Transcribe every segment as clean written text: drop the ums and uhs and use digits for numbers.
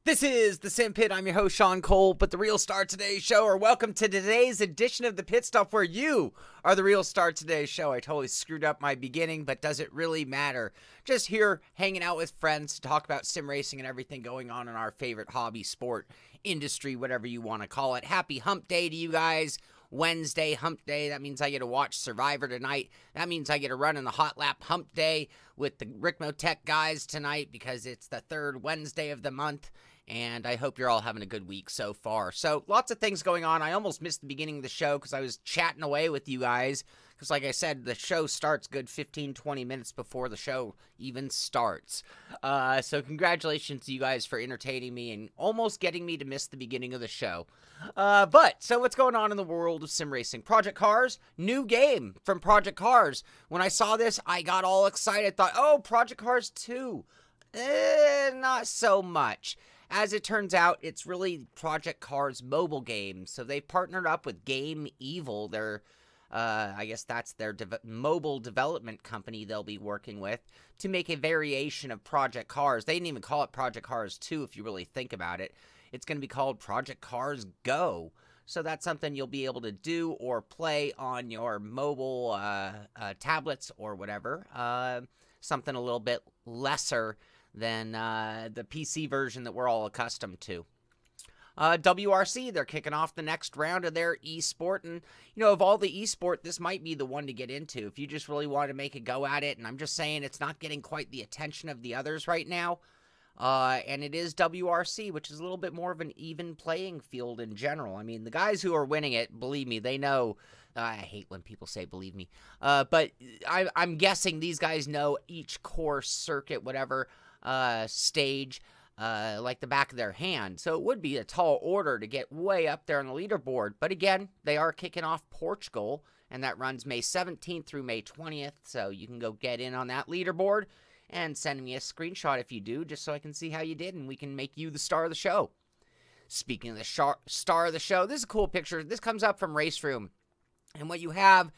This is the Simpit. I'm your host, Sean Cole, but the real star of today's show, or welcome to today's edition of the Pitstop, where you are the real star of today's show. I totally screwed up my beginning, but does it really matter? Just here hanging out with friends to talk about sim racing and everything going on in our favorite hobby, sport, industry, whatever you want to call it. Happy hump day to you guys. Wednesday, hump day. That means I get to watch Survivor tonight. That means I get to run in the hot lap hump day with the Rick Motec guys tonight because it's the third Wednesday of the month. And I hope you're all having a good week so far. So, lots of things going on. I almost missed the beginning of the show because I was chatting away with you guys. Because, like I said, the show starts good 15-20 minutes before the show even starts. So, congratulations to you guys for entertaining me and almost getting me to miss the beginning of the show. So what's going on in the world of sim racing? Project Cars, new game from Project Cars. When I saw this, I got all excited. Thought, oh, Project Cars 2. Not so much. As it turns out, it's really Project Cars mobile game. So they've partnered up with Game Evil. Their, I guess that's their mobile development company they'll be working with to make a variation of Project Cars. They didn't even call it Project Cars 2 if you really think about it. It's going to be called Project Cars Go. So that's something you'll be able to do or play on your mobile tablets or whatever. Something a little bit lesser than the PC version that we're all accustomed to. WRC, they're kicking off the next round of their esport, and, you know, of all the esport, this might be the one to get into if you just really want to make a go at it, and I'm just saying it's not getting quite the attention of the others right now, and it is WRC, which is a little bit more of an even playing field in general. I mean, the guys who are winning it, believe me, they know. I hate when people say believe me, but I'm guessing these guys know each course, circuit, whatever, stage like the back of their hand. So it would be a tall order to get way up there on the leaderboard. But again, they are kicking off Portugal, and that runs May 17th through May 20th. So you can go get in on that leaderboard and send me a screenshot if you do, just so I can see how you did and we can make you the star of the show. Speaking of the star of the show, this is a cool picture. This comes up from Raceroom. And what you have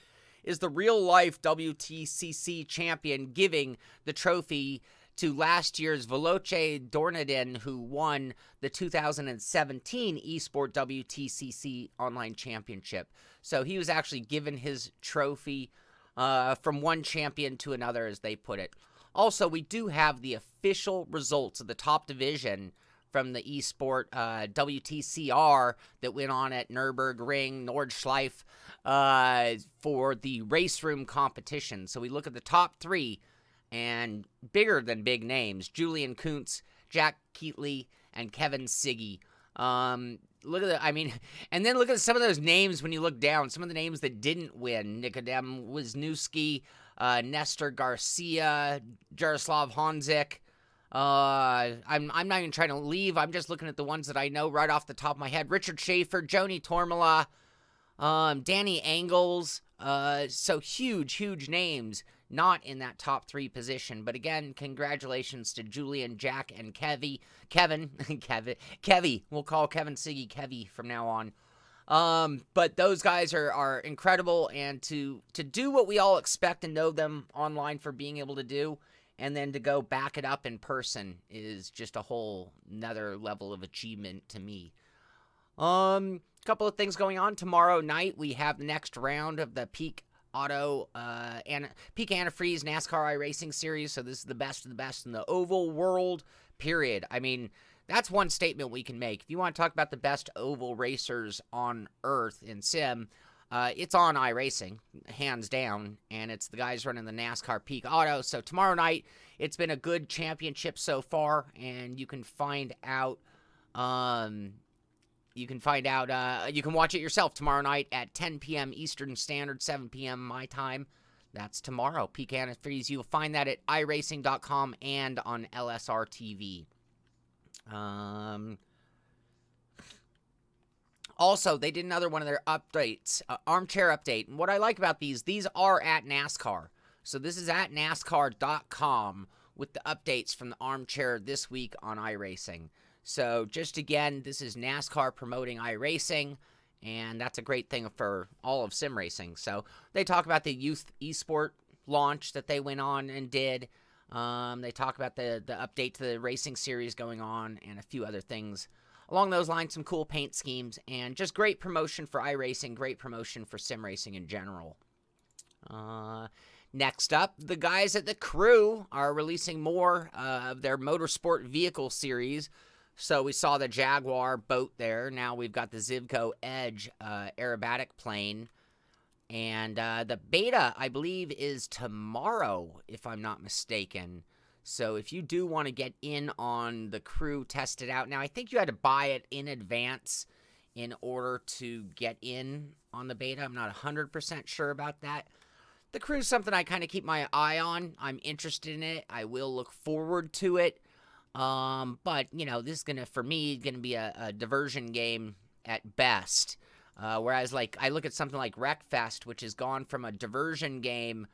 is the real-life WTCC champion giving the trophy to last year's Veloce Dornadin, who won the 2017 Esport WTCC Online Championship. So he was actually given his trophy from one champion to another, as they put it. Also, we do have the official results of the top division from the Esport WTCR that went on at Nürburgring, Nordschleife, for the Raceroom competition. So we look at the top three, and bigger than big names: Julian Kuntz, Jack Keatley, and Kevin Siggy. Look at and then look at some of those names when you look down. Some of the names that didn't win: Nikodem Wisniewski, Nestor Garcia, Jaroslav Honzik. I'm not even trying to leave. I'm just looking at the ones that I know right off the top of my head: Richard Schaefer, Joni Tormala, Danny Angles. So huge names not in that top three position. But again, congratulations to Julian, Jack, and Kevin. Kevy. We'll call Kevin Siggy Kevy from now on. But those guys are incredible, and to do what we all expect and know them online for being able to do, and then to go back it up in person is just a whole another level of achievement to me. Couple of things going on. Tomorrow night, we have the next round of the Peak Antifreeze NASCAR iRacing Series. So this is the best of the best in the oval world, period. I mean, that's one statement we can make. If you want to talk about the best oval racers on Earth in sim, it's on iRacing, hands down, and it's the guys running the NASCAR Peak Auto. So tomorrow night, it's been a good championship so far, and you can find out, you can watch it yourself tomorrow night at 10 p.m. Eastern Standard, 7 p.m. my time. That's tomorrow. Peak Antifreeze. You'll find that at iRacing.com and on LSR TV. Also, they did another one of their updates, armchair update. And what I like about these are at NASCAR. So this is at NASCAR.com with the updates from the armchair this week on iRacing. So just again, this is NASCAR promoting iRacing, and that's a great thing for all of sim racing. So they talk about the youth esport launch that they went on and did. They talk about the update to the racing series going on and a few other things along those lines, some cool paint schemes, and just great promotion for iRacing, great promotion for sim racing in general. Next up, the guys at the Crew are releasing more of their motorsport vehicle series. So we saw the Jaguar boat there. Now we've got the Zivco Edge aerobatic plane. And the beta, I believe, is tomorrow, if I'm not mistaken. So if you do want to get in on the Crew, test it out. Now, I think you had to buy it in advance in order to get in on the beta. I'm not 100% sure about that. The Crew is something I kind of keep my eye on. I'm interested in it. I will look forward to it. But, you know, this is going to, for me, going to be a diversion game at best. Whereas, like, I look at something like Wreckfest, which has gone from a diversion game.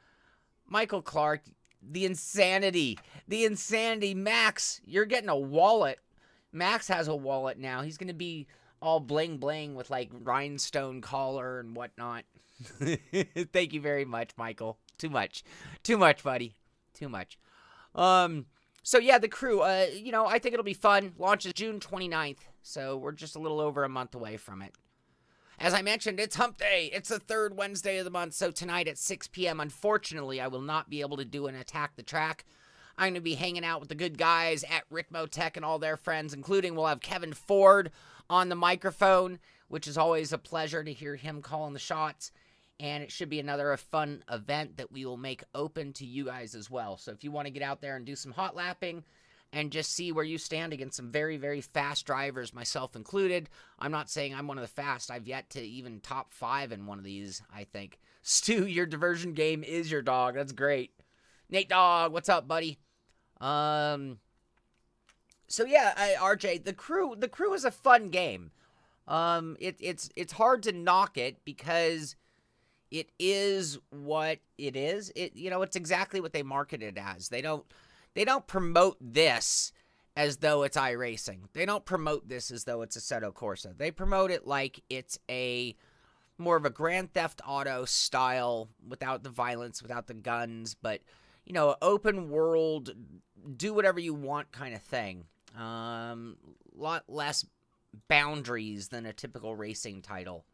Michael Clark, the insanity. Max, you're getting a wallet. Max has a wallet now. He's going to be all bling-bling with, like, rhinestone collar and whatnot. Thank you very much, Michael. Too much, buddy. Too much. So, yeah, the Crew, you know, I think it'll be fun. Launches June 29th, so we're just a little over a month away from it. As I mentioned, it's Hump Day. It's the third Wednesday of the month, so tonight at 6 p.m., unfortunately, I will not be able to do an Attack the Track. I'm going to be hanging out with the good guys at Ricmo Tech and all their friends, including we'll have Kevin Ford on the microphone, which is always a pleasure to hear him calling the shots. And it should be another fun event that we will make open to you guys as well. So if you want to get out there and do some hot lapping and just see where you stand against some very, very fast drivers, myself included. I'm not saying I'm one of the fast. I've yet to even top 5 in one of these, I think. Stu, your diversion game is your dog. That's great. Nate Dog, what's up, buddy? So yeah, RJ, the crew is a fun game. It's hard to knock it because it is what it is. You know, it's exactly what they market it as. They don't promote this as though it's iRacing. They don't promote this as though it's Assetto Corsa. They promote it like it's a more of a Grand Theft Auto style, without the violence, without the guns, but, you know, open world, do whatever you want kind of thing. Lot less boundaries than a typical racing title.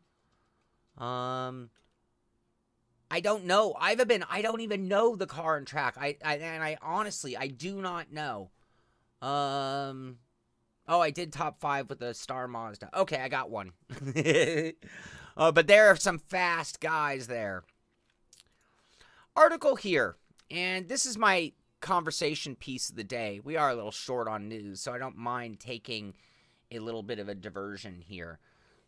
I don't know. I don't even know the car and track. I honestly, I do not know. Oh, I did top 5 with the Star Mazda. Okay, I got one. But there are some fast guys there. Article here, and this is my conversation piece of the day. We are a little short on news, so I don't mind taking a little bit of a diversion here.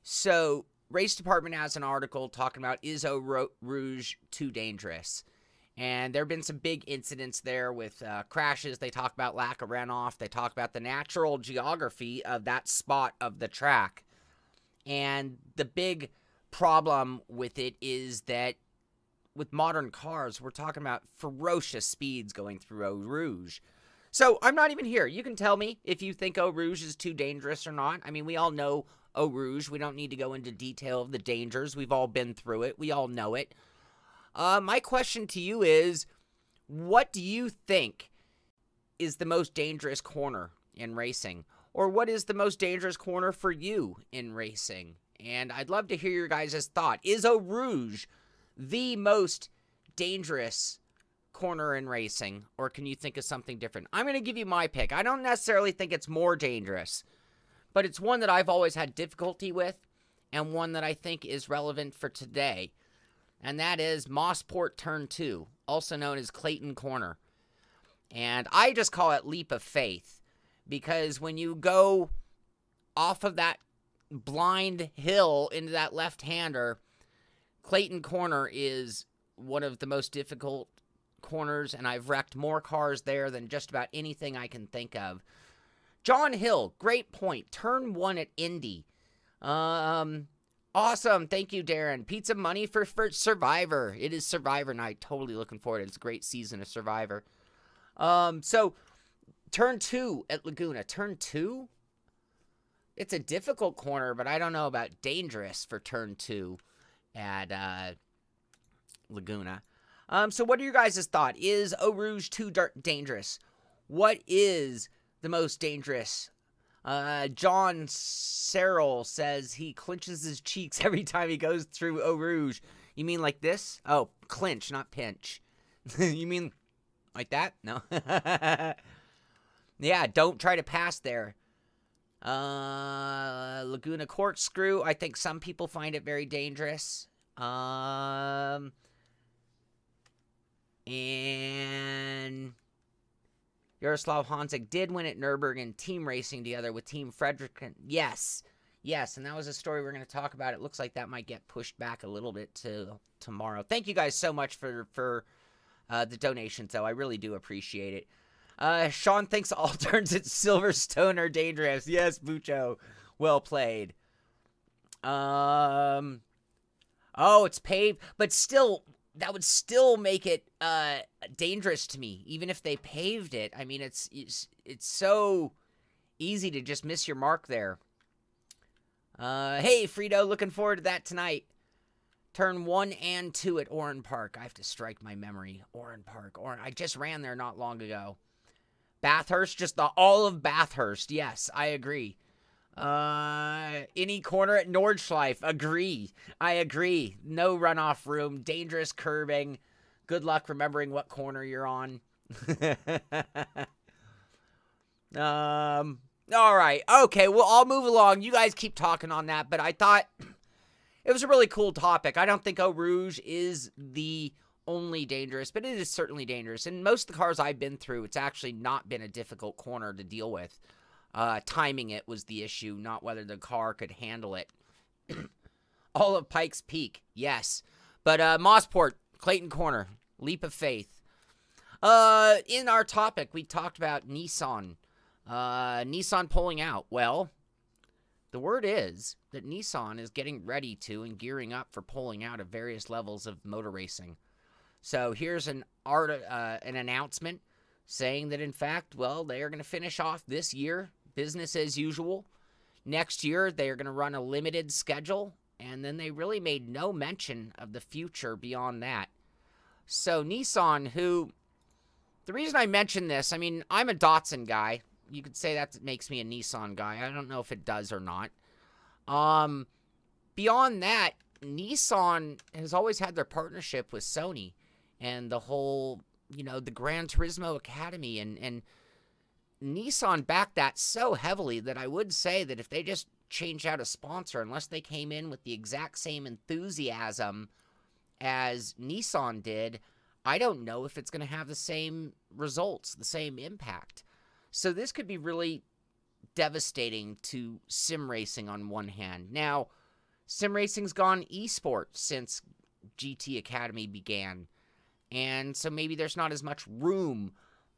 So, Race Department has an article talking about, is Eau Rouge too dangerous? And there have been some big incidents there with crashes. They talk about lack of runoff. They talk about the natural geography of that spot of the track. And the big problem with it is that with modern cars, we're talking about ferocious speeds going through Eau Rouge. So I'm not even here. You can tell me if you think Eau Rouge is too dangerous or not. I mean, we all know Eau Rouge. We don't need to go into detail of the dangers. We've all been through it. We all know it. My question to you is, what do you think is the most dangerous corner in racing? Or what is the most dangerous corner for you in racing? And I'd love to hear your guys' thought. Is Eau Rouge the most dangerous corner in racing? Or can you think of something different? I'm going to give you my pick. I don't necessarily think it's more dangerous, but it's one that I've always had difficulty with, and one that I think is relevant for today. And that is Mossport Turn 2, also known as Clayton Corner. And I just call it Leap of Faith, because when you go off of that blind hill into that left-hander, Clayton Corner is one of the most difficult corners, and I've wrecked more cars there than just about anything I can think of. John Hill, great point. Turn 1 at Indy. Awesome. Thank you, Darren. Pizza money for Survivor. It is Survivor night. Totally looking forward to it. It's a great season of Survivor. So, Turn 2 at Laguna. Turn 2? It's a difficult corner, but I don't know about dangerous for Turn 2 at Laguna. So what are your guys' thought? Is Eau Rouge too dangerous? What is the most dangerous? John Serrell says he clenches his cheeks every time he goes through Eau Rouge. You mean like this? Oh, clinch, not pinch. You mean like that? No. Yeah, don't try to pass there. Laguna Corkscrew. I think some people find it very dangerous. And Jaroslav Hanzik did win at Nürburgring team racing together with Team Frederick. Yes. Yes, and that was a story we're going to talk about. It looks like that might get pushed back a little bit to tomorrow. Thank you guys so much for the donations, though. I really do appreciate it. Sean thinks all turns at Silverstone are dangerous. Yes, Bucho. Well played. Oh, it's paved. But still, that would still make it dangerous to me, even if they paved it. I mean, it's so easy to just miss your mark there. Hey, Frito, looking forward to that tonight. Turn 1 and 2 at Oran Park. I have to strike my memory. Oran Park. I just ran there not long ago. Bathurst, just all of Bathurst. Yes, I agree. Any corner at Nordschleife. Agree. I agree. No runoff room. Dangerous curbing. Good luck remembering what corner you're on. All right. Okay, well, I'll move along. You guys keep talking on that, but I thought it was a really cool topic. I don't think Eau Rouge is the only dangerous, but it is certainly dangerous. And most of the cars I've been through, it's actually not been a difficult corner to deal with. Timing it was the issue, not whether the car could handle it. All of Pikes Peak, yes. But Mossport, Clayton Corner, leap of faith. In our topic, we talked about Nissan. Nissan pulling out. Well, the word is that Nissan is getting ready to and gearing up for pulling out of various levels of motor racing. So here's an announcement saying that, in fact, well, they are going to finish off this year, business as usual. Next year, they are going to run a limited schedule, and then they really made no mention of the future beyond that. So Nissan, who, the reason I mention this, I mean, I'm a Datsun guy. You could say that makes me a Nissan guy. I don't know if it does or not. Beyond that, Nissan has always had their partnership with Sony and the whole, you know, the Gran Turismo Academy. And Nissan backed that so heavily that I would say that if they just changed out a sponsor, unless they came in with the exact same enthusiasm as Nissan did, I don't know if it's going to have the same results, the same impact. So this could be really devastating to sim racing on one hand. Now, sim racing's gone esports since GT Academy began. And so maybe there's not as much room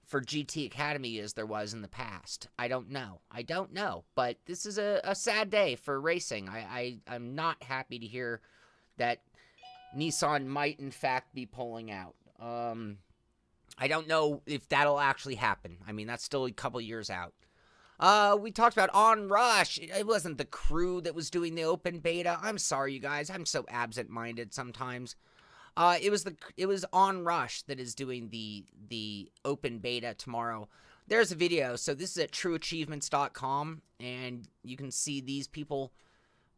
for GT Academy as there was in the past. I don't know. I don't know. But this is a sad day for racing. I'm not happy to hear that Nissan might, in fact, be pulling out. I don't know if that'll actually happen. I mean, that's still a couple years out. We talked about Onrush. It wasn't the crew that was doing the open beta. I'm sorry, you guys. I'm so absent-minded sometimes. It was Onrush that is doing the open beta tomorrow. There's a video. So this is at trueachievements.com, and you can see these people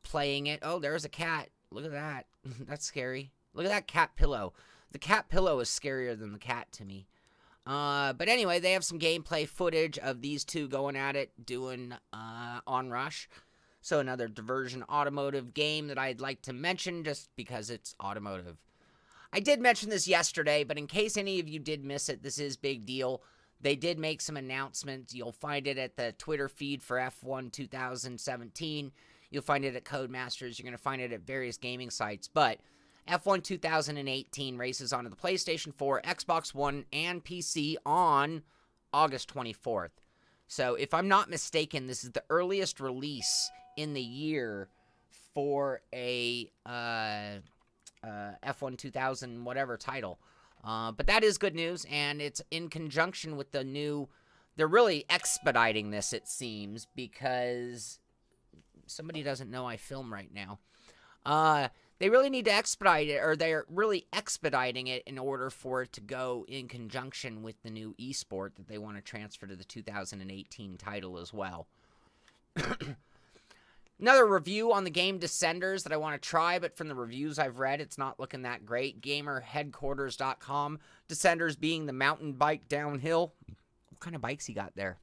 playing it. Oh, there's a cat. Look at that. That's scary. Look at that cat pillow. The cat pillow is scarier than the cat to me. But anyway, they have some gameplay footage of these two going at it, doing Onrush. So another Diversion Automotive game that I'd like to mention just because it's automotive. I did mention this yesterday, but in case any of you did miss it, this is big deal. They did make some announcements. You'll find it at the Twitter feed for F1 2017. You'll find it at Codemasters. You're going to find it at various gaming sites. But F1 2018 races onto the PlayStation 4, Xbox One, and PC on August 24th. So if I'm not mistaken, this is the earliest release in the year for a F1 2000 whatever title. But that is good news, and it's in conjunction with the new... They're really expediting this, it seems, because somebody doesn't know I film right now. they really need to expedite it, or they're really expediting it in order for it to go in conjunction with the new esport that they want to transfer to the 2018 title as well. Another review on the game Descenders that I want to try, but from the reviews I've read, it's not looking that great. GamerHeadquarters.com. Descenders being the mountain bike downhill. What kind of bikes he got there?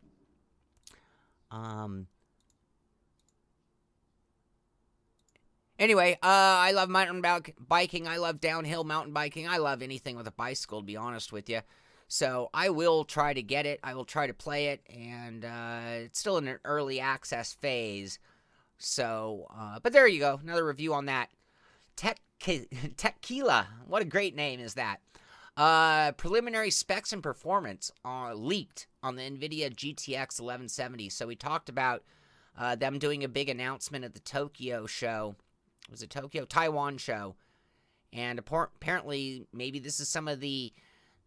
Anyway, I love mountain biking. I love downhill mountain biking. I love anything with a bicycle, to be honest with you. So I will try to get it. I will try to play it, and it's still in an early access phase. So, but there you go. Another review on that. Tequila. What a great name is that. Preliminary specs and performance are leaked on the NVIDIA GTX 1170. So we talked about them doing a big announcement at the Tokyo show. Was it Tokyo? Taiwan show. And apparently, maybe this is some of the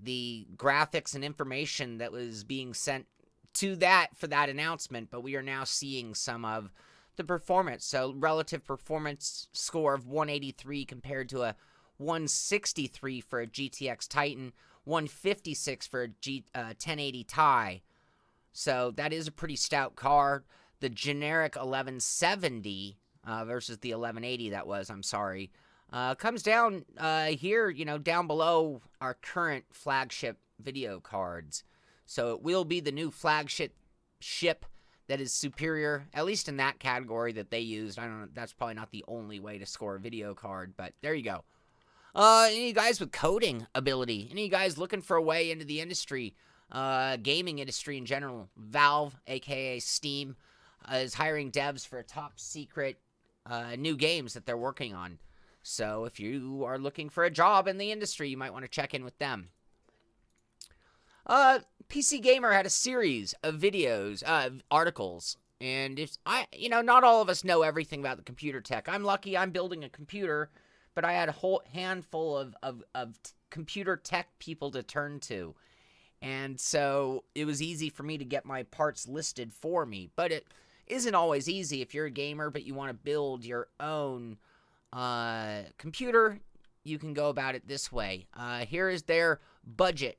graphics and information that was being sent to that for that announcement. But we are now seeing some of the performance. So relative performance score of 183 compared to a 163 for a GTX Titan, 156 for a 1080 Ti. So that is a pretty stout car. The generic 1170 versus the 1180 that was, I'm sorry, comes down here, you know, down below our current flagship video cards. So it will be the new flagship that is superior, at least in that category that they used. I don't know, that's probably not the only way to score a video card, but there you go. Any of you guys with coding ability? Any of you guys looking for a way into the industry, gaming industry in general? Valve, aka Steam, is hiring devs for a top secret new games that they're working on. So if you are looking for a job in the industry, you might want to check in with them. PC Gamer had a series of videos, articles, and not all of us know everything about the computer tech. I'm lucky I'm building a computer, but I had a whole handful of computer tech people to turn to. And so it was easy for me to get my parts listed for me. But it isn't always easy if you're a gamer, but you want to build your own computer. You can go about it this way. Here is their budget.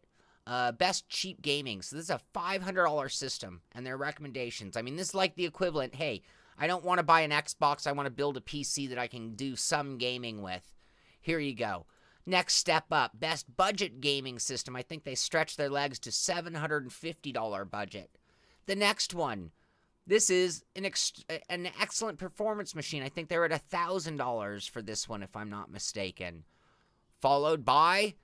Best cheap gaming. So this is a $500 system and their recommendations. I mean, this is like the equivalent. Hey, I don't want to buy an Xbox. I want to build a PC that I can do some gaming with. Here you go. Next step up. Best budget gaming system. I think they stretched their legs to $750 budget. The next one. This is an excellent performance machine. I think they're at $1,000 for this one, if I'm not mistaken. Followed by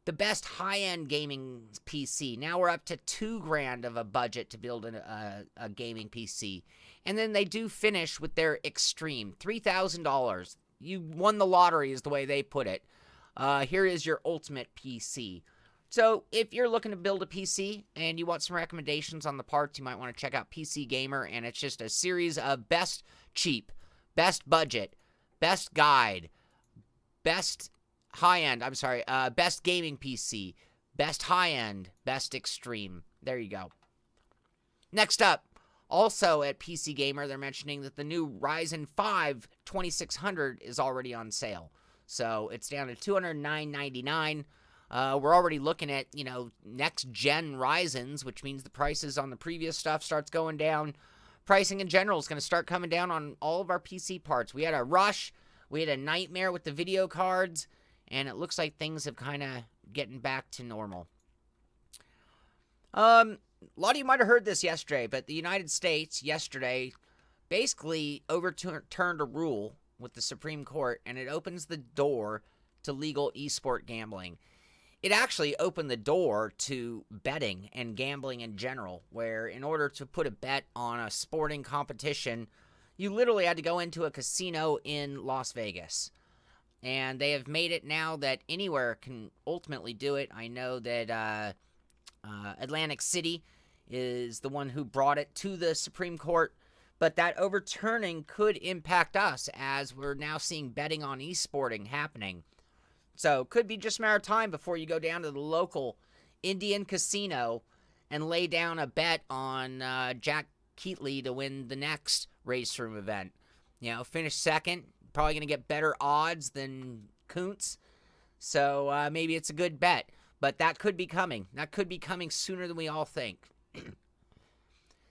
the best high-end gaming PC. Now we're up to $2,000 of a budget to build a gaming PC. And then they do finish with their Extreme, $3,000. You won the lottery is the way they put it. Here is your ultimate PC. So if you're looking to build a PC and you want some recommendations on the parts, you might want to check out PC Gamer. And it's just a series of best cheap, best budget, best guide, best high-end, best gaming PC, best high-end, best extreme. There you go. Next up, also at PC Gamer, they're mentioning that the new Ryzen 5 2600 is already on sale. So it's down to $209.99. We're already looking at, next-gen Ryzens, which means the prices on the previous stuff starts going down. Pricing in general is going to start coming down on all of our PC parts. We had a rush. We had a nightmare with the video cards. And it looks like things have kind of getting back to normal. A lot of you might have heard this yesterday, but the United States yesterday basically overturned a rule with the Supreme Court, and it opens the door to legal esport gambling. It actually opened the door to betting and gambling in general, where in order to put a bet on a sporting competition, you literally had to go into a casino in Las Vegas. And they have made it now that anywhere can ultimately do it. I know that Atlantic City is the one who brought it to the Supreme Court. But that overturning could impact us as we're now seeing betting on esporting happening. So could be just a matter of time before you go down to the local Indian casino and lay down a bet on Jack Keatley to win the next Raceroom event. Finish second. probably going to get better odds than Kuntz. So maybe it's a good bet. But that could be coming. That could be coming sooner than we all think.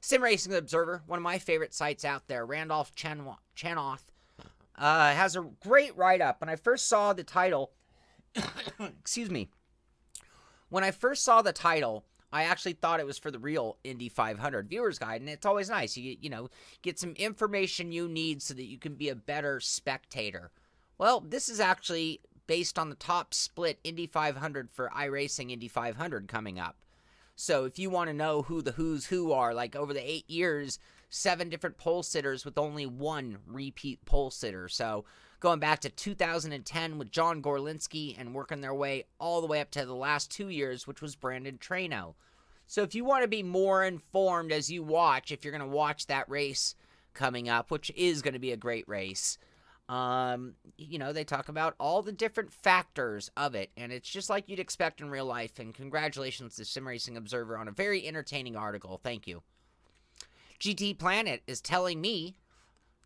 Sim Racing Observer, one of my favorite sites out there, Randolph Chanoff, has a great write-up. When I first saw the title, excuse me, when I first saw the title, I actually thought it was for the real Indy 500 Viewer's Guide, and it's always nice. You know, get some information you need so that you can be a better spectator. Well, this is actually based on the top split Indy 500 for iRacing Indy 500 coming up. So if you want to know who the who's who are, like over the 8 years, 7 different pole sitters with only 1 repeat pole sitter. So going back to 2010 with John Gorlinski and working their way all the way up to the last 2 years, which was Brandon Trano. So if you want to be more informed as you watch, if you're going to watch that race coming up, which is going to be a great race, you know, they talk about all the different factors of it, and it's just like you'd expect in real life. And congratulations to Sim Racing Observer on a very entertaining article. Thank you. GT Planet is telling me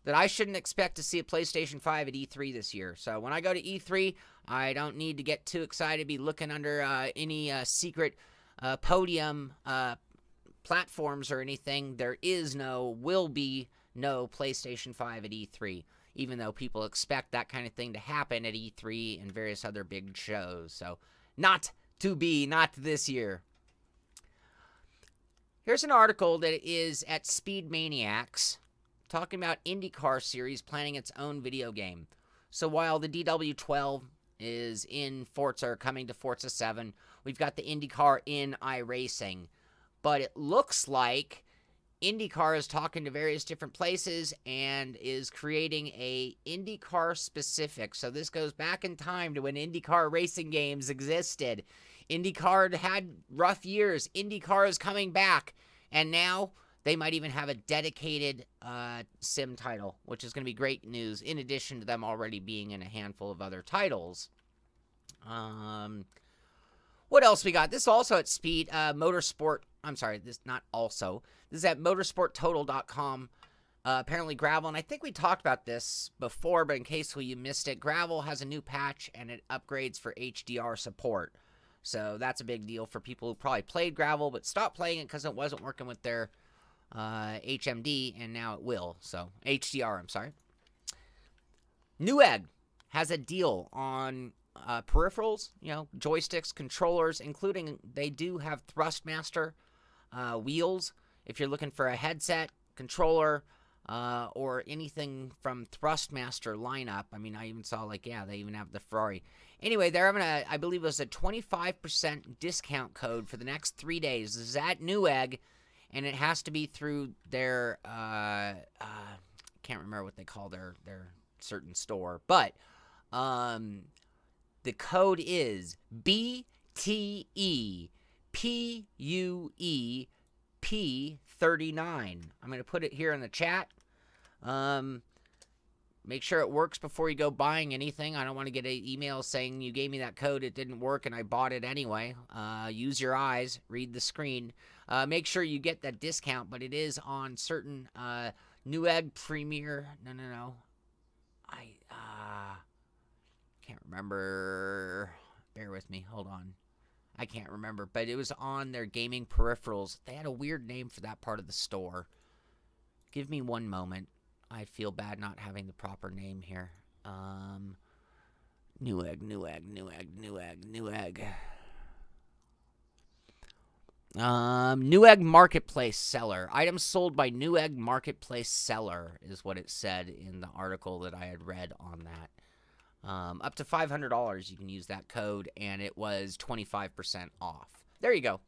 that I shouldn't expect to see a PlayStation 5 at E3 this year. So when I go to E3, I don't need to get too excited to be looking under any secret podium platforms or anything. There is will be no PlayStation 5 at E3, even though people expect that kind of thing to happen at E3 and various other big shows. So not to be, not this year. Here's an article that is at Speed Maniacs, talking about IndyCar Series planning its own video game. So while the DW12 is in Forza, or coming to Forza 7, we've got the IndyCar in iRacing. But it looks like IndyCar is talking to various different places and is creating a IndyCar specific. So this goes back in time to when IndyCar racing games existed. IndyCar had rough years. IndyCar is coming back. And now they might even have a dedicated sim title, which is going to be great news, in addition to them already being in a handful of other titles. What else we got? This is also at Speed Motorsport. I'm sorry, this not also. This is at motorsporttotal.com. Apparently Gravel, and I think we talked about this before, but in case you missed it, Gravel has a new patch and it upgrades for HDR support. So that's a big deal for people who probably played Gravel but stopped playing it because it wasn't working with their HMD, and now it will. So HDR, I'm sorry. Newegg has a deal on peripherals, you know, joysticks, controllers, including they do have Thrustmaster wheels. If you're looking for a headset, controller, or anything from Thrustmaster lineup. I mean, I even saw, like, yeah, they even have the Ferrari. Anyway, they're having a, I believe it was a 25% discount code for the next 3 days. This is at Newegg, and it has to be through their, can't remember what they call their certain store, but the code is BTEPUEP39. I'm going to put it here in the chat. Make sure it works before you go buying anything. I don't want to get an email saying you gave me that code, it didn't work, and I bought it anyway. Use your eyes, read the screen. Make sure you get that discount, but it is on certain Newegg Premier. No. I can't remember. Bear with me. Hold on. I can't remember, but it was on their gaming peripherals. They had a weird name for that part of the store. Give me one moment. I feel bad not having the proper name here. Newegg. Newegg Marketplace Seller. Items sold by Newegg Marketplace Seller is what it said in the article that I had read on that. Up to $500 you can use that code, and it was 25% off. There you go.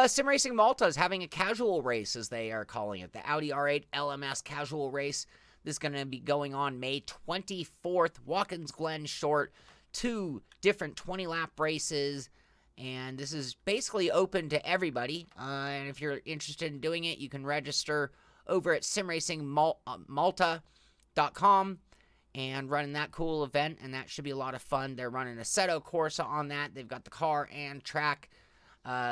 Sim Racing Malta is having a casual race, as they are calling it. The Audi R8 LMS casual race. This is going to be going on May 24th. Watkins Glen Short. 2 different 20-lap races. And this is basically open to everybody. And if you're interested in doing it, you can register over at simracingmalta.com and running that cool event. And that should be a lot of fun. They're running Assetto Corsa on that. They've got the car and track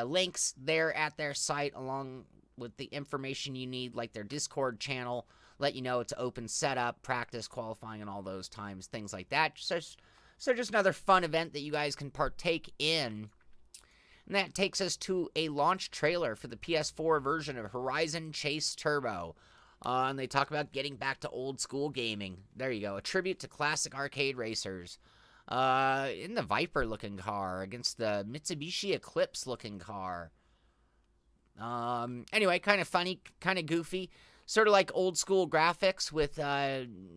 links there at their site, along with the information you need, like their Discord channel, let you know it's open setup, practice, qualifying, and all those times, things like that. So just another fun event that you guys can partake in. And that takes us to a launch trailer for the PS4 version of Horizon Chase Turbo. And they talk about getting back to old school gaming. There you go. A tribute to classic arcade racers. In the Viper-looking car against the Mitsubishi Eclipse-looking car. Anyway, kind of funny, kind of goofy. Sort of like old school graphics with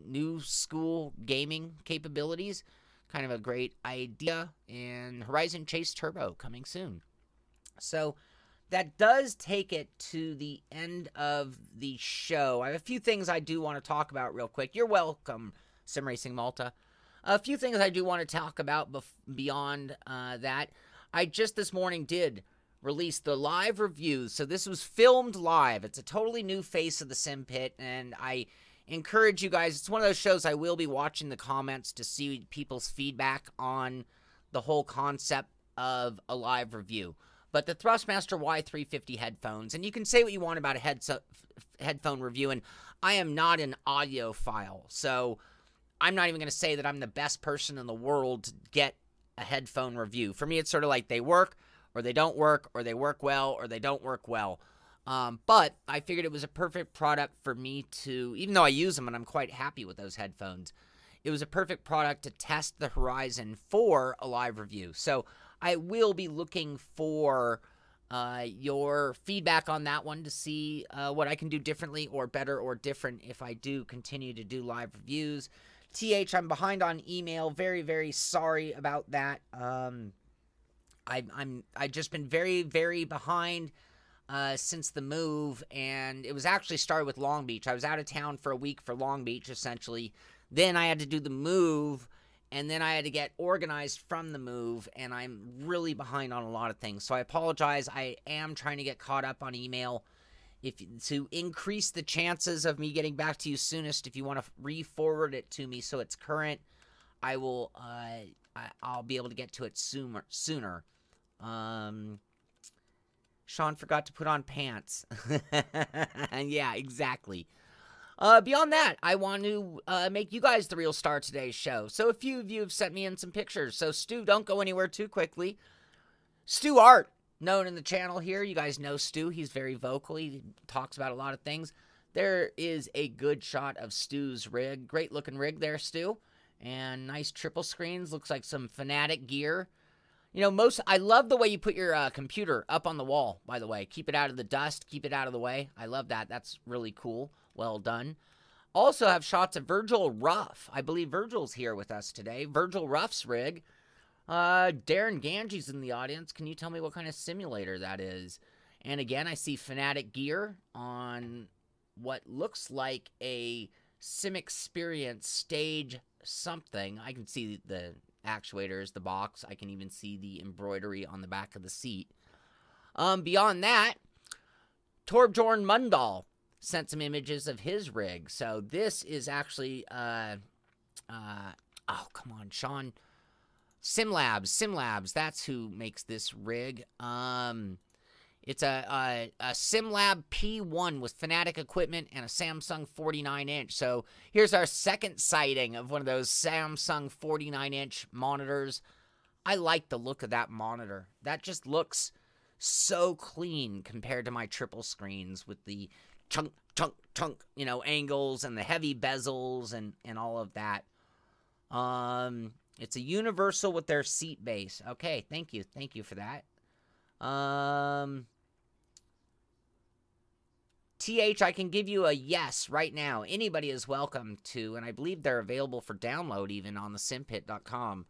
new school gaming capabilities. Kind of a great idea. And Horizon Chase Turbo coming soon. So that does take it to the end of the show. I have a few things I do want to talk about real quick. You're welcome, Sim Racing Malta. A few things I do want to talk about beyond that. I just this morning did release the live reviews. So this was filmed live. It's a totally new face of the Simpit, and I encourage you guys. It's one of those shows I will be watching the comments to see people's feedback on the whole concept of a live review. But the Thrustmaster Y350 headphones, and you can say what you want about a headphone review, and I am not an audiophile, so I'm not even going to say that I'm the best person in the world to get a headphone review. For me, it's sort of like they work, or they don't work, or they work well, or they don't work well. But I figured it was a perfect product for me to, even though I use them and I'm quite happy with those headphones, it was a perfect product to test the Horizon for a live review. So I will be looking for your feedback on that one to see what I can do differently or better or different if I do continue to do live reviews. TH, I'm behind on email. Very, very sorry about that. I've just been very, very behind since the move, and it was actually started with Long Beach. I was out of town for a week for Long Beach, essentially. Then I had to do the move, and then I had to get organized from the move, and I'm really behind on a lot of things. So I apologize. I am trying to get caught up on email to increase the chances of me getting back to you soonest. If you want to re-forward it to me so it's current, I will. I'll be able to get to it sooner. Sean forgot to put on pants. Yeah, exactly. Beyond that, I want to make you guys the real star of today's show. So a few of you have sent me in some pictures. So Stu, don't go anywhere too quickly. Stu Art, known in the channel here. You guys know Stu. He's very vocal. He talks about a lot of things. There is a good shot of Stu's rig. Great looking rig there, Stu. And nice triple screens. Looks like some Fanatic gear. You know, I love the way you put your computer up on the wall, by the way. Keep it out of the dust. Keep it out of the way. I love that. That's really cool. Well done. Also have shots of Virgil Ruff. I believe Virgil's here with us today. Virgil Ruff's rig. Darren Ganji's in the audience. Can you tell me what kind of simulator that is? And again, I see Fanatic gear on what looks like a Sim Experience stage something. I can see the actuators, the box. I can even see the embroidery on the back of the seat. Beyond that, Torbjorn Mundahl sent some images of his rig. So this is actually, oh, come on, Sean. SimLabs, that's who makes this rig. It's a SimLab P1 with Fanatic equipment and a Samsung 49-inch. So here's our second sighting of one of those Samsung 49-inch monitors. I like the look of that monitor. That just looks so clean compared to my triple screens with the chunk, you know, angles and the heavy bezels and all of that. It's a universal with their seat base. Okay, thank you. Thank you for that. TH, I can give you a yes right now. Anybody is welcome to, and I believe they're available for download even on the simpit.com.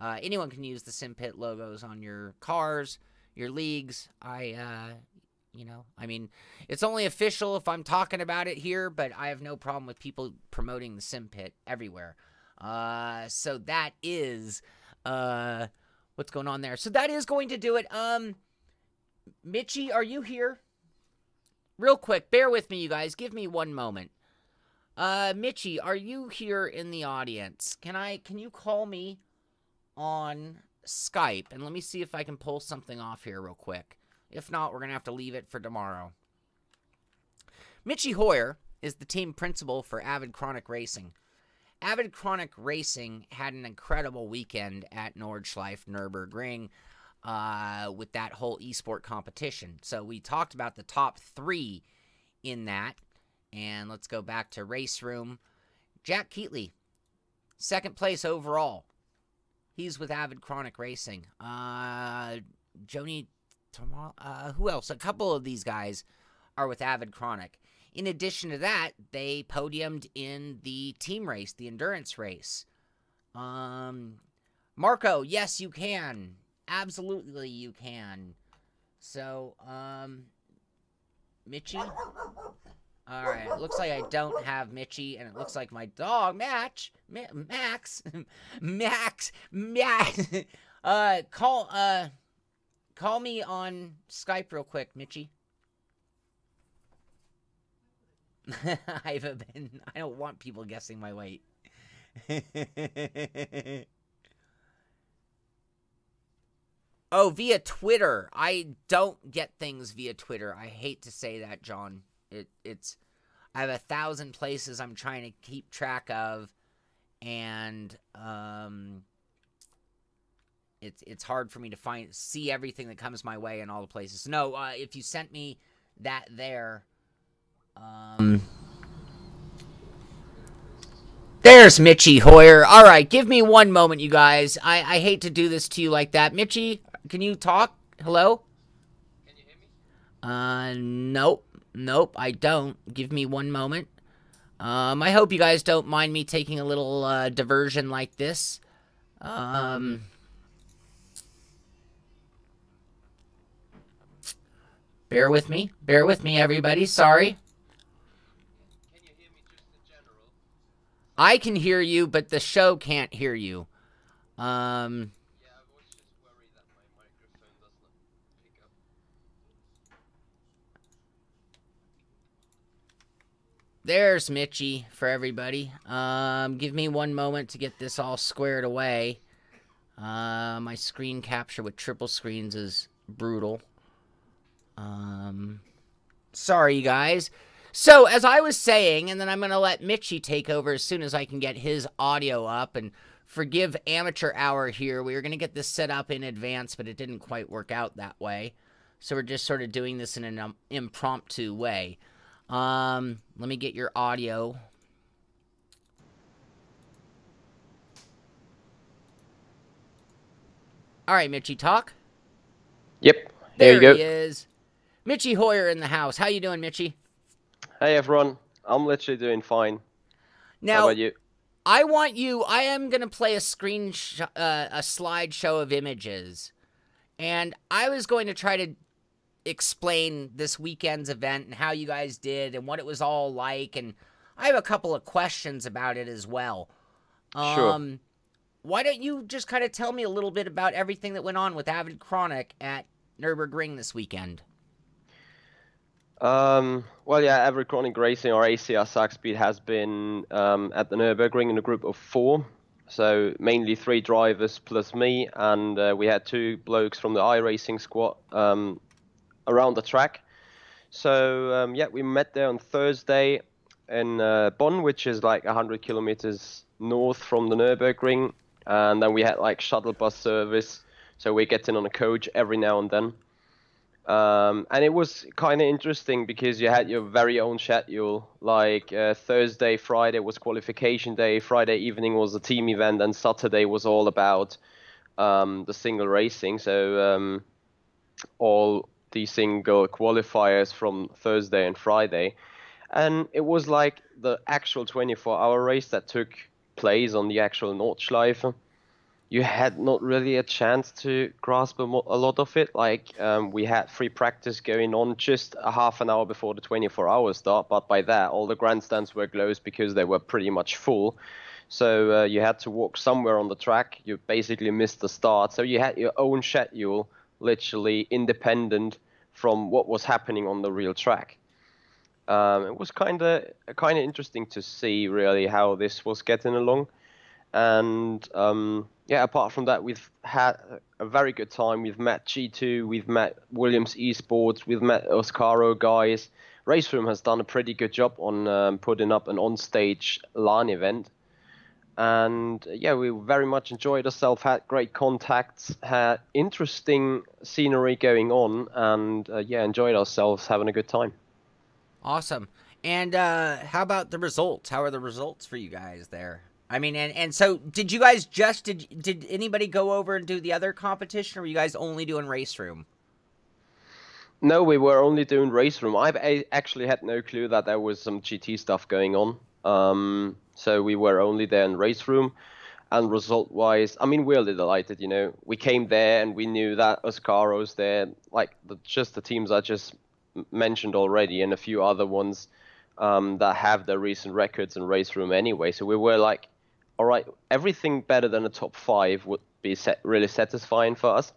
Anyone can use the Simpit logos on your cars, your leagues. You know, I mean, it's only official if I'm talking about it here, but I have no problem with people promoting the Simpit everywhere. So that is, what's going on there. So that is going to do it. Mitchie, are you here? Real quick, bear with me, you guys. Give me one moment. Mitchie, are you here in the audience? Can you call me on Skype? And let me see if I can pull something off here real quick. If not, we're going to have to leave it for tomorrow. Mitchie Hoyer is the team principal for Avid Chronic Racing. Avid Chronic Racing had an incredible weekend at Nordschleife Nürburgring with that whole esport competition. So we talked about the top 3 in that. And let's go back to Raceroom. Jack Keatley, 2nd place overall. He's with Avid Chronic Racing. Joni, who else? A couple of these guys are with Avid Chronic. In addition to that, they podiumed in the team race, the endurance race. Marco, yes, you can. Absolutely, you can. So, Mitchie. All right, it looks like I don't have Mitchie, and it looks like my dog, Max, call me on Skype real quick, Mitchie. I don't want people guessing my weight. Oh, via Twitter. I don't get things via Twitter. I hate to say that, John. It's I have 1,000 places I'm trying to keep track of, and it's hard for me to see everything that comes my way in all the places. No, if you sent me that there, there's Mitchie Hoyer. All right, give me one moment, you guys. I hate to do this to you like that. Mitchie, can you talk? Hello? Can you hear me? Nope. Nope, I don't. Give me one moment. I hope you guys don't mind me taking a little diversion like this. Bear with me. Bear with me, everybody. Sorry. Can you hear me just in general? I can hear you, but the show can't hear you. Yeah, I was just worried that my microphone does not pick up. There's Mitchie for everybody. Give me one moment to get this all squared away. My screen capture with triple screens is brutal. Sorry, you guys. So, as I was saying, and then I'm going to let Mitchie take over as soon as I can get his audio up. And forgive amateur hour here. We were going to get this set up in advance, but it didn't quite work out that way. So, we're just sort of doing this in an impromptu way. Let me get your audio. All right, Mitchie, talk. Yep, There he is. Mitchie Hoyer in the house. How you doing, Mitchie? Hey everyone, I'm literally doing fine. Now, how about you? I am going to play a slideshow of images. And I was going to try to explain this weekend's event and how you guys did and what it was all like. And I have a couple of questions about it as well. Sure. Why don't you just kind of tell me a little bit about everything that went on with Avid Chronic at Nürburgring this weekend? Well, yeah, Avid Chronic Racing, or ACR Saxpeed, has been at the Nürburgring in a group of 4. So mainly 3 drivers plus me, and we had 2 blokes from the iRacing squad around the track. So yeah, we met there on Thursday in Bonn, which is like 100 kilometers north from the Nürburgring, and then we had like shuttle bus service, so we're getting on a coach every now and then. And it was kind of interesting because you had your very own schedule. Like Thursday, Friday was qualification day, Friday evening was a team event, and Saturday was all about the single racing. So all the single qualifiers from Thursday and Friday. And it was like the actual 24-hour race that took place on the actual Nordschleife. You had not really a chance to grasp a lot of it. Like we had free practice going on just a half an hour before the 24-hour start, but by that all the grandstands were closed because they were pretty much full. So you had to walk somewhere on the track. You basically missed the start. So you had your own schedule, literally independent from what was happening on the real track. It was kind of interesting to see really how this was getting along. And yeah, apart from that, we've had a very good time. We've met G2, we've met Williams Esports, we've met Oscaro guys, Raceroom has done a pretty good job on putting up an on-stage LAN event. And yeah, we very much enjoyed ourselves, had great contacts, had interesting scenery going on, and yeah, enjoyed ourselves, having a good time. Awesome. And how about the results? How are the results for you guys there? I mean, and so did you guys did anybody go over and do the other competition, or were you guys only doing Raceroom? No, we were only doing Raceroom. I actually had no clue that there was some GT stuff going on. So we were only there in Raceroom. And result-wise, I mean, we're delighted, you know. We came there and we knew that Oscaro's there, like just the teams I just mentioned already, and a few other ones that have their recent records in Raceroom anyway. So we were like, all right, everything better than a top 5 would be really satisfying for us.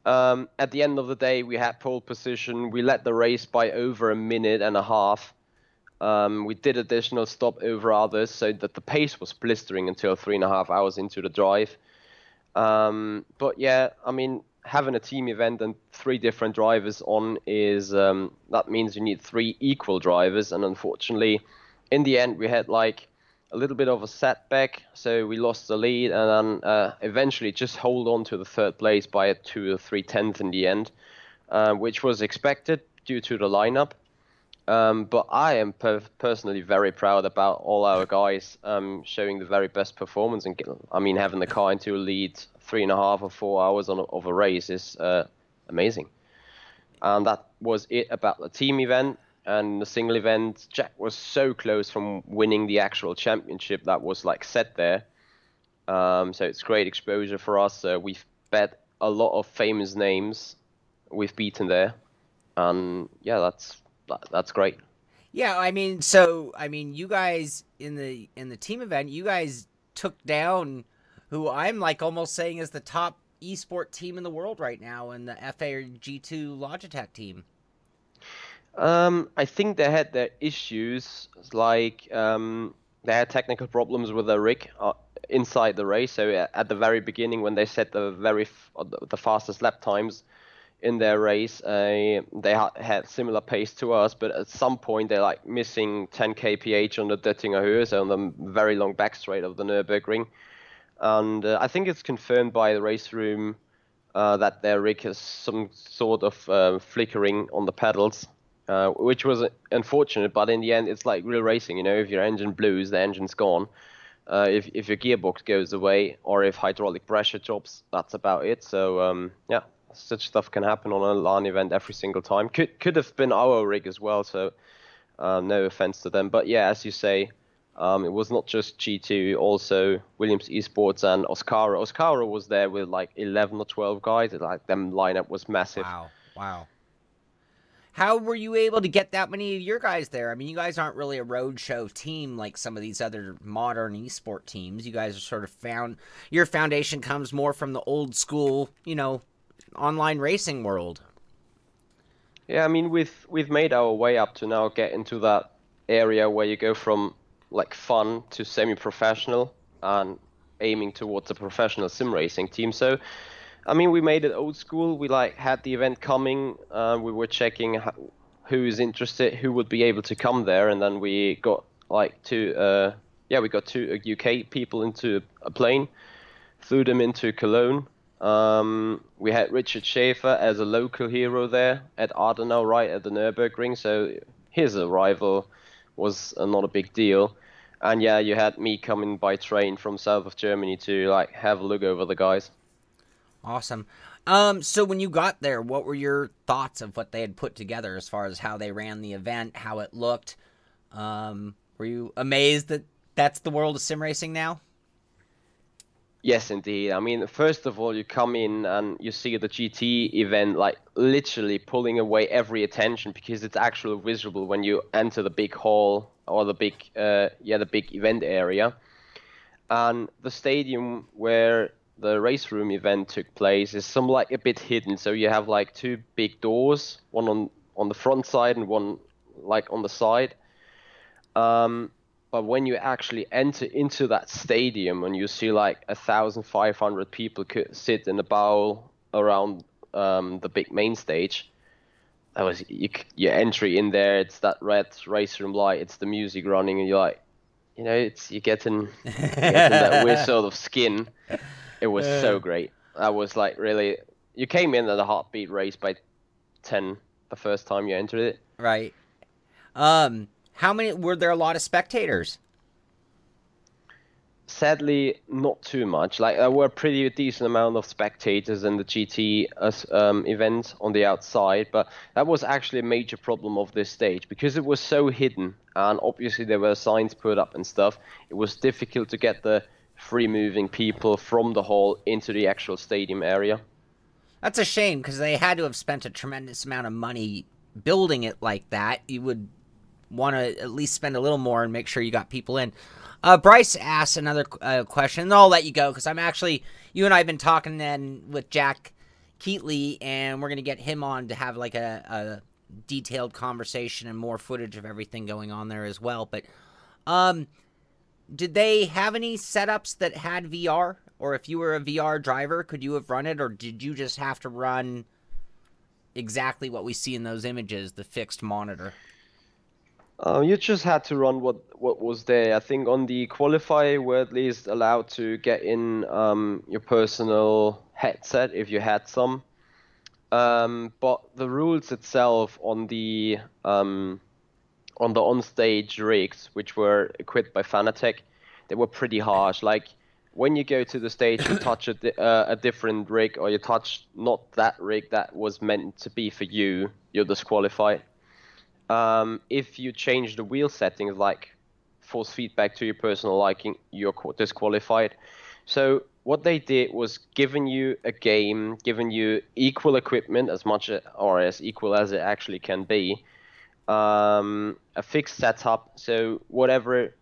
At the end of the day, we had pole position. We led the race by over a minute and a half. We did additional stop over others, so that the pace was blistering until 3.5 hours into the drive. But yeah, I mean, having a team event and 3 different drivers on is that means you need 3 equal drivers, and unfortunately, in the end, we had like a little bit of a setback, so we lost the lead, and then eventually just hold on to the 3rd place by a 2 or 3 tenths in the end, which was expected due to the lineup. But I am personally very proud about all our guys showing the very best performance, and I mean, having the car into a lead 3.5 or 4 hours of a race is amazing. And that was it about the team event. And the single event, Jack was so close from winning the actual championship that was like set there. So it's great exposure for us. We've bet a lot of famous names we've beaten there, and yeah, that's great. Yeah, I mean, you guys in the team event, you guys took down who I'm like almost saying is the top esport team in the world right now, in the FA or G2 Logitech team. I think they had their issues, like they had technical problems with their rig inside the race. So at the very beginning, when they set the fastest lap times in their race, they had similar pace to us, but at some point they're like missing 10 kph on the Döttinger Höhe, so on the very long back straight of the Nürburgring. And I think it's confirmed by the race room that their rig has some sort of flickering on the pedals. Which was unfortunate, but in the end, it's like real racing. You know, if your engine blows, the engine's gone. If your gearbox goes away, or if hydraulic pressure drops, that's about it. So yeah, such stuff can happen on a LAN event every single time. Could have been our rig as well. So no offense to them, but yeah, as you say, it was not just G2, also Williams Esports and Oscaro. Oscaro was there with like 11 or 12 guys. Like them lineup was massive. Wow. How were you able to get that many of your guys there? I mean, you guys aren't really a roadshow team like some of these other modern esport teams. You guys are sort of your foundation comes more from the old school, you know, online racing world. Yeah, I mean, we've made our way up to now get into that area where you go from like fun to semi-professional and aiming towards a professional sim racing team. So I mean, we made it old school. We like had the event coming. We were checking who is interested, who would be able to come there, and then we got like two UK people into a plane, flew them into Cologne. We had Richard Schaefer as a local hero there at Ardenau, right at the Nürburgring. So his arrival was not a big deal. And yeah, you had me coming by train from south of Germany to like have a look over the guys. Awesome. So when you got there, what were your thoughts of what they had put together as far as how they ran the event, how it looked? Were you amazed that that's the world of sim racing now? Yes, indeed. I mean, first of all, you come in and you see the GT event like literally pulling away every attention because it's actually visible when you enter the big hall or the big event area. And the stadium where the race room event took place is like a bit hidden. So you have like 2 big doors, one on the front side and one like on the side. But when you actually enter into that stadium and you see like 1,500 people sit in a bowl around the big main stage, that was your entry in there. It's that red Raceroom light. It's the music running, and you're like, you're getting that weird sort of skin. It was so great. That was like really. You came in at a heartbeat race by 10 the first time you entered it. Right. How many were there? A lot of spectators. Sadly, not too much. Like there were a pretty decent amount of spectators in the GT event on the outside, but that was actually a major problem of this stage because it was so hidden, and obviously there were signs put up and stuff. It was difficult to get the free-moving people from the hall into the actual stadium area. That's a shame because they had to have spent a tremendous amount of money building it like that. You would want to at least spend a little more and make sure you got people in. Bryce asked another question, and I'll let you go because you and I have been talking then with Jack Keatley, and we're going to get him on to have like a detailed conversation and more footage of everything going on there as well. But did they have any setups that had VR? Or if you were a VR driver, could you have run it? Or did you just have to run exactly what we see in those images, the fixed monitor? You just had to run what was there. I think on the qualifier, we're at least allowed to get in your personal headset if you had some. But the rules itself on the on-stage rigs, which were equipped by Fanatec, they were pretty harsh. Like when you go to the stage, you touch a different rig, or you touch not that rig that was meant to be for you, you're disqualified. If you change the wheel settings, like force feedback to your personal liking, you're disqualified. So what they did was giving you a game, giving you equal equipment as much or as equal as it actually can be, a fixed setup. So whatever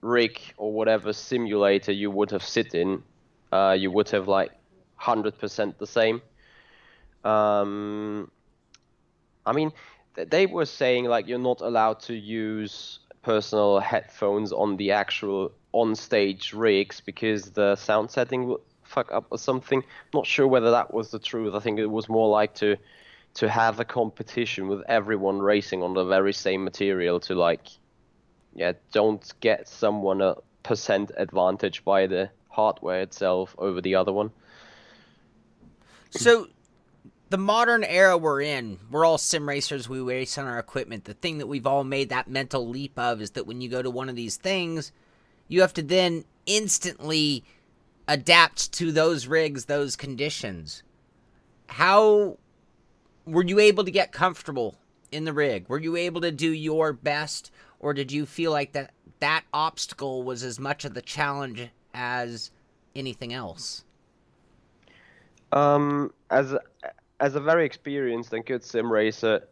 rig or whatever simulator you would have sit in, you would have like 100% the same. I mean, they were saying like you're not allowed to use personal headphones on the actual on-stage rigs because the sound setting would fuck up or something. Not sure whether that was the truth. I think it was more like to have a competition with everyone racing on the very same material to like, don't get someone a percent advantage by the hardware itself over the other one. So the modern era we're in, we're all sim racers, we race on our equipment. The thing that we've all made that mental leap of is that when you go to one of these things, you have to then instantly adapt to those rigs, those conditions. How were you able to get comfortable in the rig? Were you able to do your best, or did you feel like that obstacle was as much of the challenge as anything else? As a very experienced and good sim racer,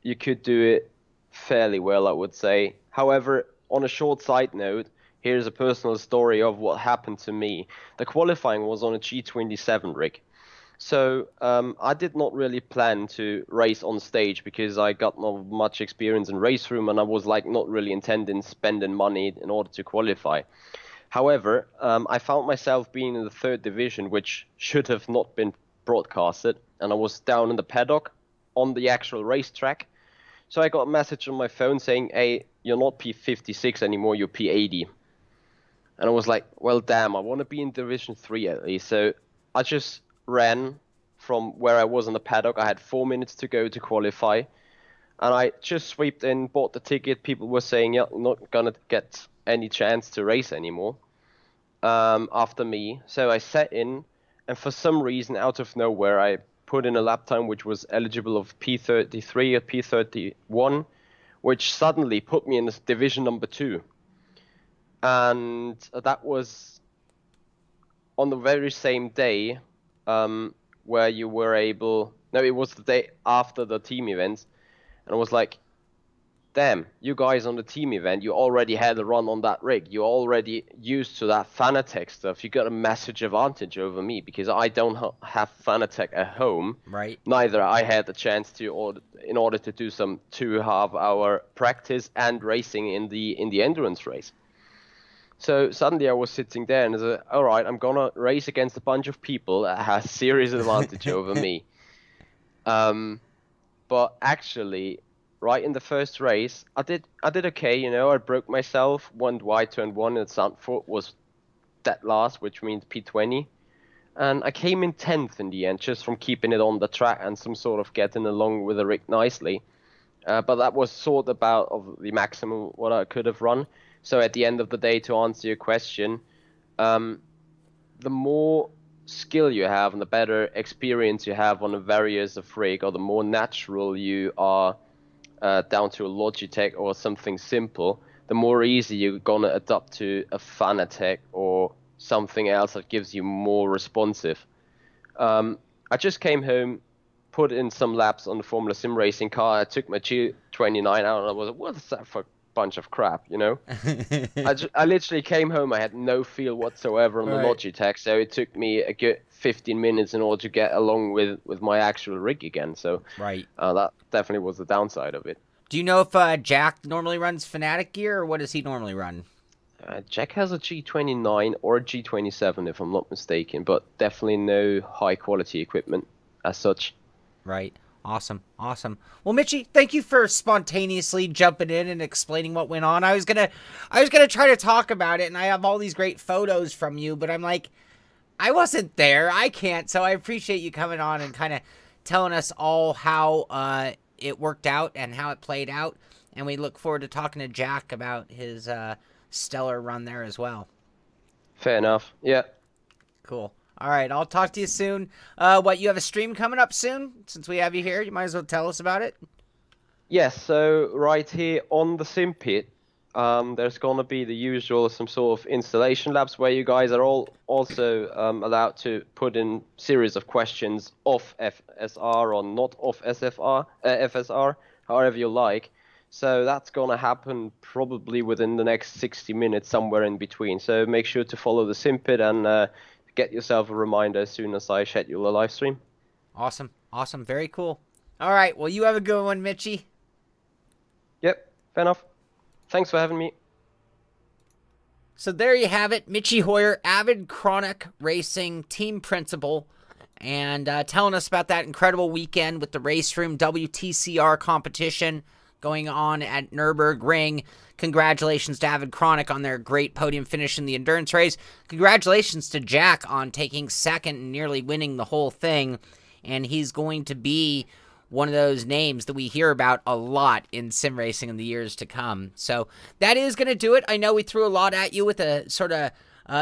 you could do it fairly well, I would say. However, on a short side note, here's a personal story of what happened to me. The qualifying was on a G27 rig. So I did not really plan to race on stage because I got not much experience in Raceroom, and I was like not really intending spending money in order to qualify. However, I found myself being in the third division, which should have not been broadcasted, and I was down in the paddock on the actual racetrack. So I got a message on my phone saying, "Hey, you're not P56 anymore, you're P80." And I was like, well, damn, I want to be in Division 3 at least. So I just ran from where I was in the paddock. I had 4 minutes to go to qualify, and I just swept in, bought the ticket. People were saying, yeah, I'm not gonna get any chance to race anymore after me. So I sat in, and for some reason, out of nowhere, I put in a lap time which was eligible of P33 or P31, which suddenly put me in this division number 2. And that was on the very same day where you were able... No, it was the day after the team event. And I was like, damn, you guys on the team event, you already had a run on that rig. You're already used to that Fanatec stuff. You got a massive advantage over me because I don't have Fanatec at home. Right. Neither I had the chance to, in order to do some 2.5-hour practice and racing in the endurance race. So suddenly I was sitting there and I said, all right, I'm going to race against a bunch of people that has serious advantage over me. But actually, right in the first race, I did okay. You know, I broke myself. One wide turn one, and Zandvoort was dead last, which means P20. And I came in 10th in the end, just from keeping it on the track and some sort of getting along with the rig nicely. But that was sort about of the maximum what I could have run. So at the end of the day, to answer your question, the more skill you have and the better experience you have on the various of rig, or the more natural you are down to a Logitech or something simple, the more easy you're gonna adapt to a Fanatec or something else that gives you more responsive. I just came home, put in some laps on the Formula Sim racing car. I took my G29 out, and I was like, what is that for a bunch of crap, you know? I literally came home, I had no feel whatsoever on the Logitech, so it took me a good 15 minutes in order to get along with my actual rig again. So that definitely was the downside of it. Do you know if Jack normally runs Fanatic gear, or what does he normally run? Jack has a G29 or a G27, if I'm not mistaken, but definitely no high-quality equipment as such. Right. Awesome. Awesome. Well, Mitchie, thank you for spontaneously jumping in and explaining what went on. I was gonna try to talk about it, and I have all these great photos from you, but I'm like, I wasn't there. I can't. So I appreciate you coming on and kind of telling us all how it worked out and how it played out. And we look forward to talking to Jack about his stellar run there as well. Fair enough. Yeah. Cool. All right. I'll talk to you soon. What, you have a stream coming up soon? Since we have you here, you might as well tell us about it. Yes. So right here on the Simpit, there's going to be the usual some sort of installation labs where you guys are all also allowed to put in series of questions off FSR or not off FSR, however you like. So that's going to happen probably within the next 60 minutes, somewhere in between. So make sure to follow the Simpit and get yourself a reminder as soon as I schedule a live stream. Awesome. Awesome. Very cool. All right. Well, you have a good one, Mitchie. Yep. Fair enough. Thanks for having me. So there you have it. Mitchie Hoyer, avid chronic racing team principal, and telling us about that incredible weekend with the Raceroom WTCR competition going on at Nürburgring. Congratulations to Avid Chronic on their great podium finish in the endurance race. Congratulations to Jack on taking second and nearly winning the whole thing. And he's going to be one of those names that we hear about a lot in sim racing in the years to come. So that is going to do it. I know we threw a lot at you with a sort of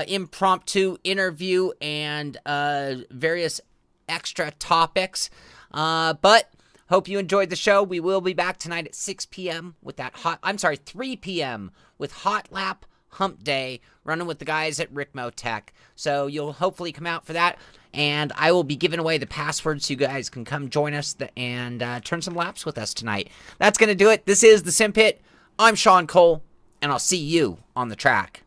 impromptu interview and various extra topics. But hope you enjoyed the show. We will be back tonight at 6 p.m. with that 3 p.m. with Hot Lap Hump Day, running with the guys at Ricmo Tech. So you'll hopefully come out for that. And I will be giving away the passwords so you guys can come join us and turn some laps with us tonight. That's going to do it. This is the Simpit. I'm Sean Cole, and I'll see you on the track.